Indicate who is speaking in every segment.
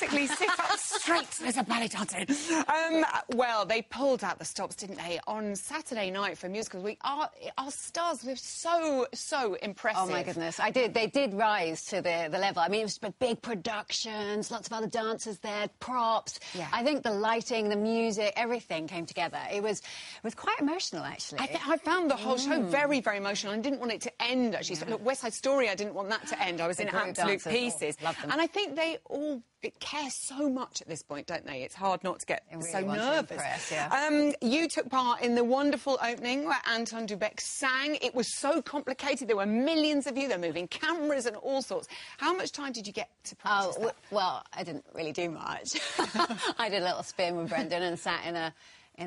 Speaker 1: Quickly, sit up straight. There's a ballet dancer. Well, they pulled out the stops, didn't they, on Saturday night for Musicals Week. Our stars were so impressive.
Speaker 2: Oh, my goodness. They did rise to the level. I mean, it was big productions, lots of other dancers there, props.
Speaker 1: Yeah.
Speaker 2: I think the lighting, the music, everything came together. It was quite emotional, actually.
Speaker 1: I found the whole show very, very emotional and didn't want it to end, actually. So, look, West Side Story, I didn't want that to end. I was in absolute pieces.
Speaker 2: Loved them.
Speaker 1: And I think they all care so much at this point, don't they? It's hard not to get so nervous. You took part in the wonderful opening where Anton Dubek sang. It was so complicated. There were millions of you. They're moving cameras and all sorts. How much time did you get to practice that?
Speaker 2: Well, I didn't really do much. I did a little spin with Brendan and sat in a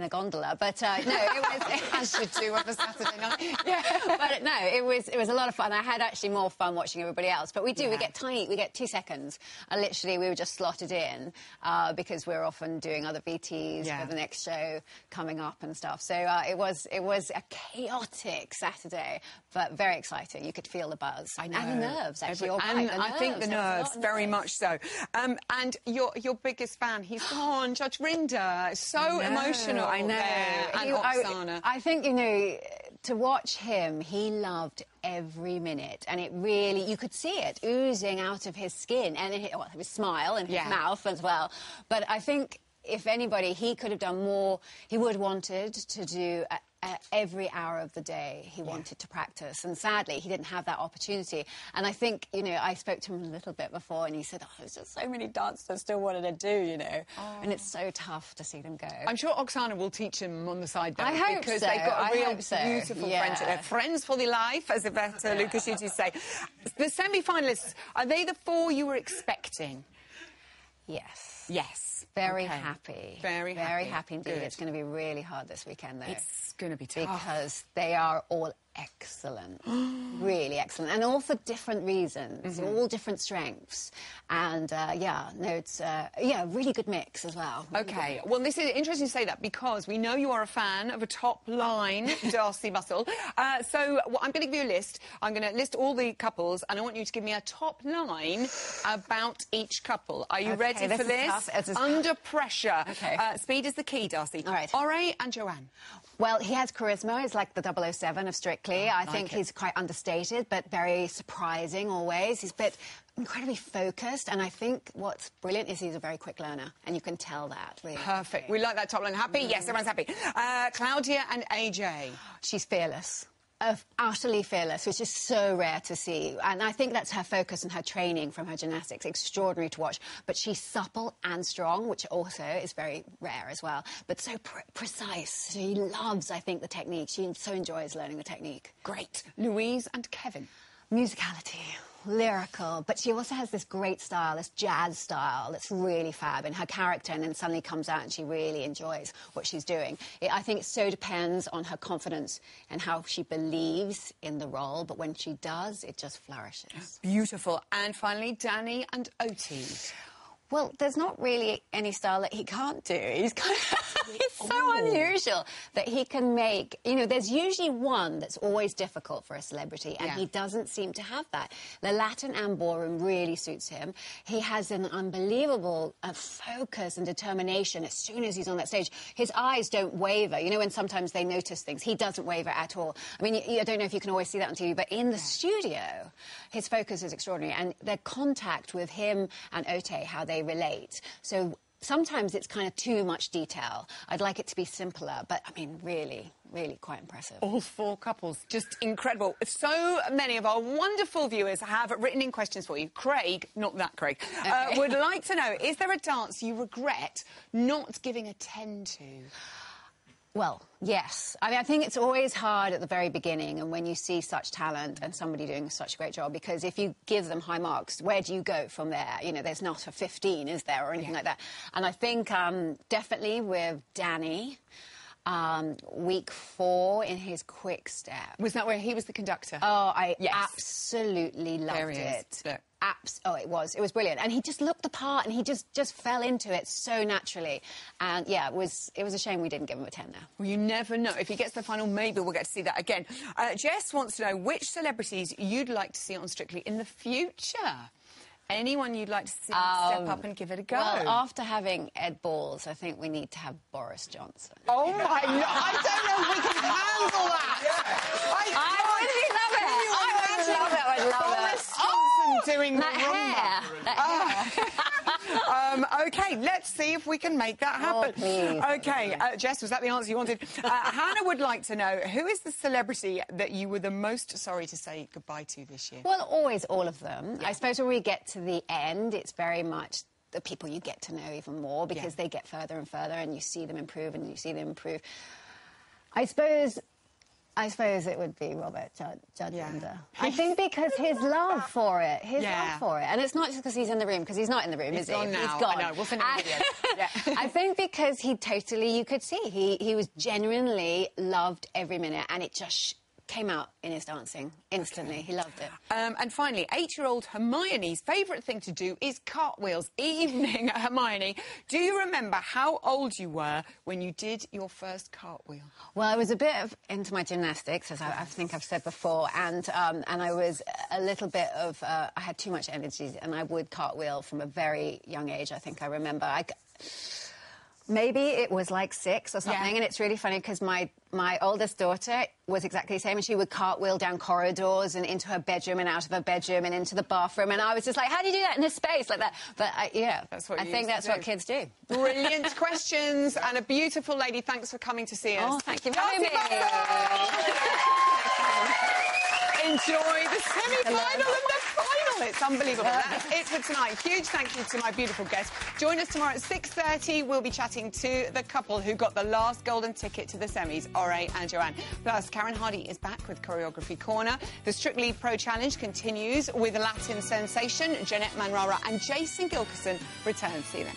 Speaker 2: gondola, but no, it was
Speaker 1: as you do on a Saturday night.
Speaker 2: Yeah, but no, it was a lot of fun. I had actually more fun watching everybody else. But we get 2 seconds. Literally, we were just slotted in because we're often doing other VTs for the next show coming up and stuff. So it was a chaotic Saturday, but very exciting. You could feel the buzz and the nerves. Actually,
Speaker 1: I think the nerves very much so. And your biggest fan, he's gone, Judge Rinder. So emotional.
Speaker 2: I know.
Speaker 1: And Oksana.
Speaker 2: I think, you know, to watch him, he loved every minute, and it really, you could see it oozing out of his skin and his smile and his mouth as well. But I think if anybody, he could have done more. He would have wanted to do every hour of the day. He wanted to practice, and sadly, he didn't have that opportunity. And I think, you know, I spoke to him a little bit before, and he said, "Oh, there's just so many dances I still wanted to do, you know." And it's so tough to see them go.
Speaker 1: I'm sure Oksana will teach him on the side, though.
Speaker 2: I hope
Speaker 1: because
Speaker 2: so.
Speaker 1: they've got a real
Speaker 2: beautiful
Speaker 1: friendship. They're friends for the life, as Iveta Lucas used to say. The semi-finalists, are they the 4 you were expecting?
Speaker 2: Yes.
Speaker 1: Yes.
Speaker 2: Very happy.
Speaker 1: Very
Speaker 2: happy indeed.
Speaker 1: Good.
Speaker 2: It's going to be really hard this weekend, though.
Speaker 1: It's going to be tough.
Speaker 2: Because they are all excellent. Really excellent. And all for different reasons, all different strengths. And, it's a really good mix as well.
Speaker 1: OK. Well, this is interesting to say that because we know you are a fan of a top-line Darcey Muscle. So I'm going to give you a list. I'm going to list all the couples, and I want you to give me a top line about each couple. Are you ready for this? Under pressure.
Speaker 2: Okay.
Speaker 1: Speed is the key, Darcey.
Speaker 2: All right.
Speaker 1: Ore and Joanne.
Speaker 2: Well, he has charisma. He's like the 007 of Strictly. I think he's quite understated, but very surprising always. He's a bit incredibly focused, and I think what's brilliant is he's a very quick learner, and you can tell that. Really.
Speaker 1: Perfect. We like that top line. Happy? Yes, everyone's happy. Claudia and AJ.
Speaker 2: She's fearless. Utterly fearless, which is so rare to see. And I think that's her focus and her training from her gymnastics. Extraordinary to watch. But she's supple and strong, which also is very rare as well. But so precise. She loves, I think, the technique. She so enjoys learning the technique.
Speaker 1: Great. Louise and Kevin.
Speaker 2: Musicality, lyrical, but she also has this great style, this jazz style that's really fab in her character, and then suddenly comes out and she really enjoys what she's doing. I think it so depends on her confidence and how she believes in the role, but when she does, it just flourishes.
Speaker 1: Beautiful. And finally, Danny and Oti.
Speaker 2: Well, there's not really any style that he can't do. He's kind of he's so unusual that he can make... You know, there's usually one that's always difficult for a celebrity, and he doesn't seem to have that. The Latin and ballroom really suits him. He has an unbelievable focus and determination as soon as he's on that stage. His eyes don't waver. You know, when sometimes they notice things, he doesn't waver at all. I mean, I don't know if you can always see that on TV, but in the studio, his focus is extraordinary. And their contact with him and Ote, how they relate. So sometimes it's kind of too much detail. I'd like it to be simpler, but, I mean, really, really quite impressive.
Speaker 1: All 4 couples, just incredible. So many of our wonderful viewers have written in questions for you. Craig, not that Craig, would like to know, is there a dance you regret not giving a 10 to?
Speaker 2: Well, yes. I mean, I think it's always hard at the very beginning and when you see such talent and somebody doing such a great job, because if you give them high marks, where do you go from there? You know, there's not a 15, is there, or anything like that. And I think definitely with Danny, week 4 in his quick step.
Speaker 1: Was that where he was the conductor?
Speaker 2: Oh, I absolutely loved it.
Speaker 1: Look.
Speaker 2: It was brilliant, and he just looked the part, and he just fell into it so naturally, and yeah, it was a shame we didn't give him a 10 now.
Speaker 1: Well, you never know. If he gets to the final, maybe we'll get to see that again. Jess wants to know which celebrities you'd like to see on Strictly in the future. Anyone you'd like to see step up and give it a go?
Speaker 2: Well, after having Ed Balls, I think we need to have Boris Johnson.
Speaker 1: Oh, my... I don't know if we can handle that.
Speaker 2: I would love it. I would love it.
Speaker 1: Boris Johnson doing the
Speaker 2: hair.
Speaker 1: OK, let's see if we can make that happen.
Speaker 2: Oh, please.
Speaker 1: OK, Jess, was that the answer you wanted? Hannah would like to know, who is the celebrity that you were the most sorry to say goodbye to this year?
Speaker 2: Well, always all of them. Yeah. I suppose when we get to the end, it's very much the people you get to know even more because they get further and further and you see them improve and you see them improve. I suppose it would be Robert Judgender. I think because his love for it, and it's not just because he's in the room, because he's not in the room, is he?
Speaker 1: Gone now.
Speaker 2: He's gone.
Speaker 1: I know, we'll send him a video.
Speaker 2: I think because he totally, you could see, he was genuinely loved every minute, and it just came out in his dancing instantly. He loved it.
Speaker 1: And finally, 8-year-old Hermione's favourite thing to do is cartwheels. Evening, Hermione, do you remember how old you were when you did your first cartwheel?
Speaker 2: Well, I was a bit into my gymnastics, as I think I've said before, and I was a little bit of... I had too much energy, and I would cartwheel from a very young age, I think I remember. Maybe it was like 6 or something, and it's really funny because my oldest daughter was exactly the same, and she would cartwheel down corridors and into her bedroom and out of her bedroom and into the bathroom, and I was just like, how do you do that in a space like that? But, I think that's what kids do.
Speaker 1: Brilliant questions, and a beautiful lady. Thanks for coming to see us.
Speaker 2: Oh, thank you for having me.
Speaker 1: Enjoy the semi-final and the final. It's unbelievable. That's it for tonight. Huge thank you to my beautiful guests. Join us tomorrow at 6:30. We'll be chatting to the couple who got the last golden ticket to the semis, Ore and Joanne. Plus, Karen Hardy is back with Choreography Corner. The Strictly Pro Challenge continues with Latin sensation Jeanette Manrara, and Jason Gilkison returns. See you then.